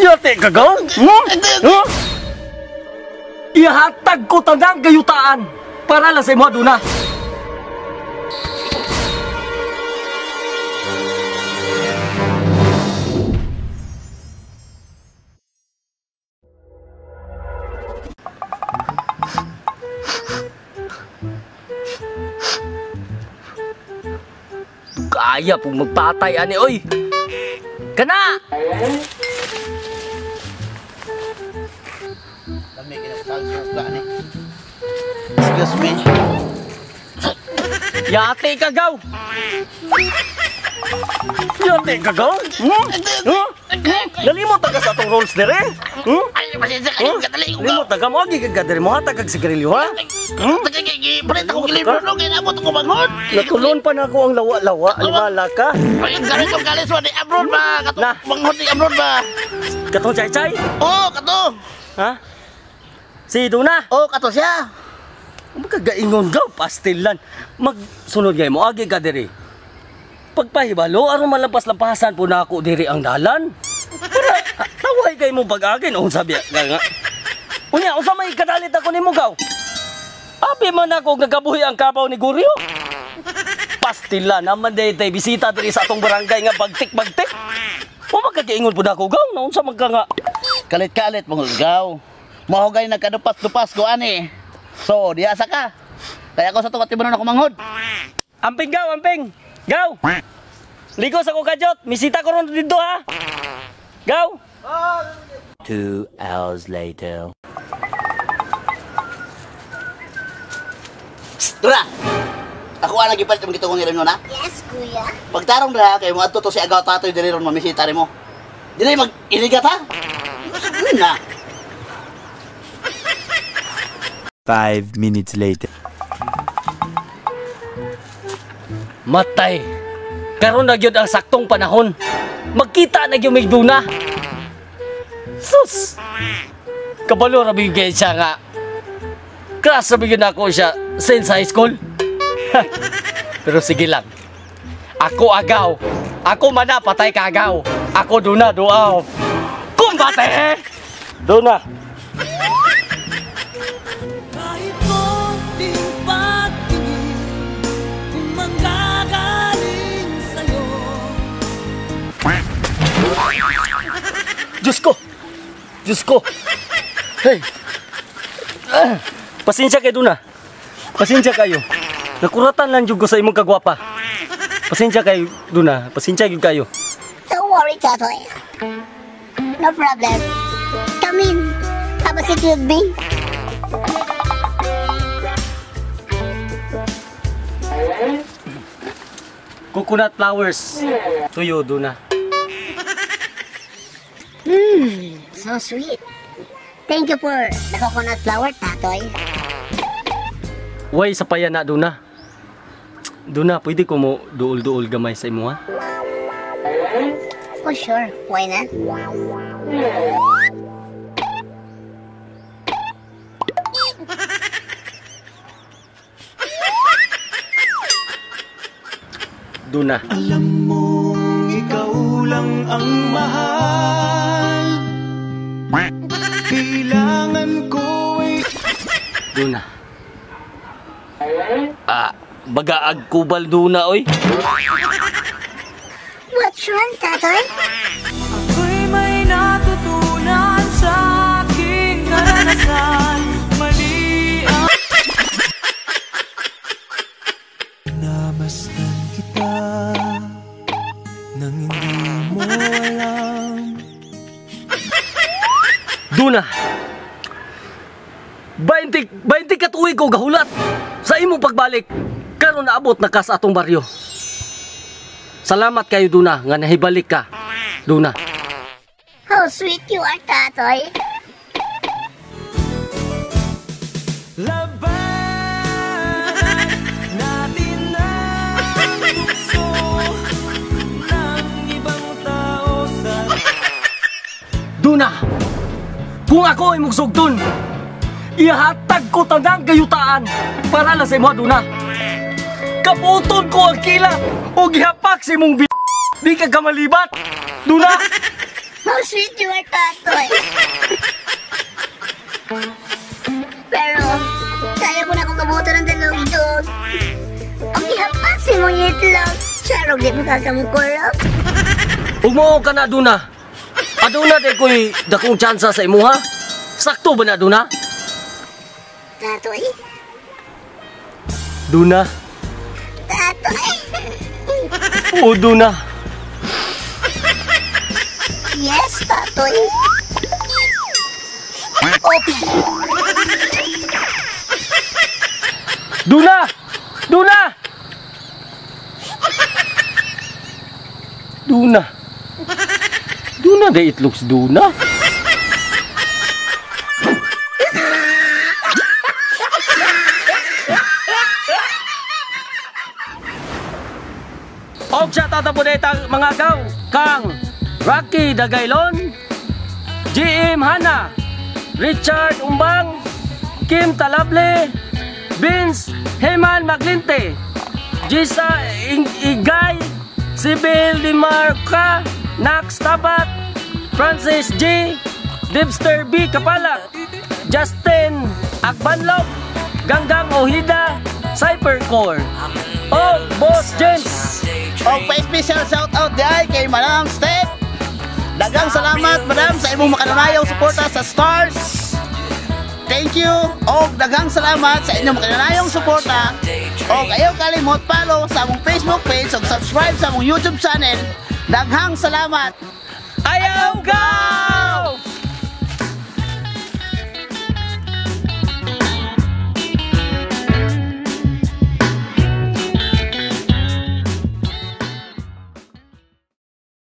Yate kagaw? Ihatag ko tanang kayutaan para lang sa imo aduna. Kaya pong magpatay ani oy. Kana! Kami kinasagsuga ni. Excuse me. Yate kagaw. Yate kagaw? Nalimot ka sa atong rolls dire? Ay, pasensya kayo, kadali ko. Limot ka mo agi kag dire mo hatag kag sigarilyo ha? Palit ako kilibro no, kaya nabot ako bangon. Natulon pa na ako ang lawa-lawa, limala ka. Ay, galing kong kalis di abroad ba? Na. Bangon di abroad ba? Katong chay-chay? Oo, kato. Ha? Si Duna? Oo, kato siya. Magkagaingon gaw, pastilan. Magsunod gay mo, agi ka diri. Pagpahibalo, aron malampas-lampasan po na ako diri ang dalan. Para taway kay mo pag-agin, o sabi nga. Unya, unsa may kadalit ako nimo gaw? Abi man ako nagabuhi ang kabaw ni Guryo. Pastila naman day bisita diri sa atong barangay nga bagtik-bagtik. O magkagaingon po na ako gaw, na unsa magka nga. Kalit-kalit mong gaw. Mahugay nagkadupas-dupas ko ani. So, diasa ka. Kaya ako sa tukat tibunon ako manghod. Amping gaw, amping. Gaw. Ligo sa ko kajot, misita ko ron dito ha. Gaw. 2 hours later. Dura! Ako ang nagipalit yung gitong ngilan mo na? Yes, kuya. Pagtarong na kayo mo adto to si agaw tatoy diri ron mamisita rin mo. Dili mag-iligat ha? Na. 5 minutes later. Matay. Karon na gyud ang saktong panahon. Magkita na gyud may Duna. Sus. Kabalo ra bigay siya nga. Class ra bigyan ako siya since high school. Pero sige lang. Ako agaw. Ako mana patay ka agaw. Ako Duna duaw. Kumbate! Duna. Kahit konting pagtingin, kung manggagaling sa'yo. Diyos ko! Diyos ko! Hey! Pasensya kayo Duna. Pasensya kayo. Nakuratan lang jud ko sa imong kagwapa. Pasensya kayo Duna. Pasensya gyud kayo. Don't worry, Tatoy. No problem. Come in. Have a seat with me. Coconut flowers to you, Duna. So sweet. Thank you for the coconut flower, Tatoy. Way sa paya na, Duna. Duna, pwede ko mo duol-duol gamay sa imo, ha? Oh, sure. Why not? Duna. Alam mong ikaw lang ang mahal. Kailangan ko ay... Duna. Bagaag kubal Duna, oy. What's wrong, Tatoy? Ako'y may natutunan sa aking karanasan. Mali ang... Namasdan kita nang hindi mo alam. Duna. 20 katuig ko gahulat sa imo pagbalik. Karon naabot na ka sa atong baryo. Salamat kayo Duna nga nahibalik ka. Duna. How sweet you are, Tatoy. Laban natin ang tukso ng ibang tao sa... Duna. Kung ako ay mugsugton, ihatag ko tanang kayutaan para lang sa imo Duna. Kaputon ko ang kilat o gihapak si mong Di ka kamalibat. Duna. How sweet you are, Tatoy. Pero, kaya ko na akong kabuto ng dalugdog. Ang ihapasin mo yung itlog. Charog, di mo kakamukurap. Ugmo ka na duna. Aduna de ko'y dakong tsansa sa imuha. Sakto ba na duna? Tatoy? Duna. Tatoy? O duna. Yes, Tatoy. Okay. Duna! Duna! Duna. Duna de itlog si Duna. Og siya tatapudetang mga gaw kang Rocky Dagaylon, GM Hana, Richard Umbang, Kim Talable, Vince Heman Maglinte, Gisa Igay, Sibyl Dimarca, Nax Tabat, Francis G, Dipster B Kapalak, Justin Agbanlog, Ganggang Ohida, Cybercore, o Boss James. O pa-special shoutout di ay kay Madam Step. Daghang salamat Madam sa imong makanunayong suporta sa Stars. Thank you. O daghang salamat sa inyong makanunayong suporta. O ayaw kalimot follow sa among Facebook page ug subscribe sa among YouTube channel. Daghang salamat. Ayaw ka!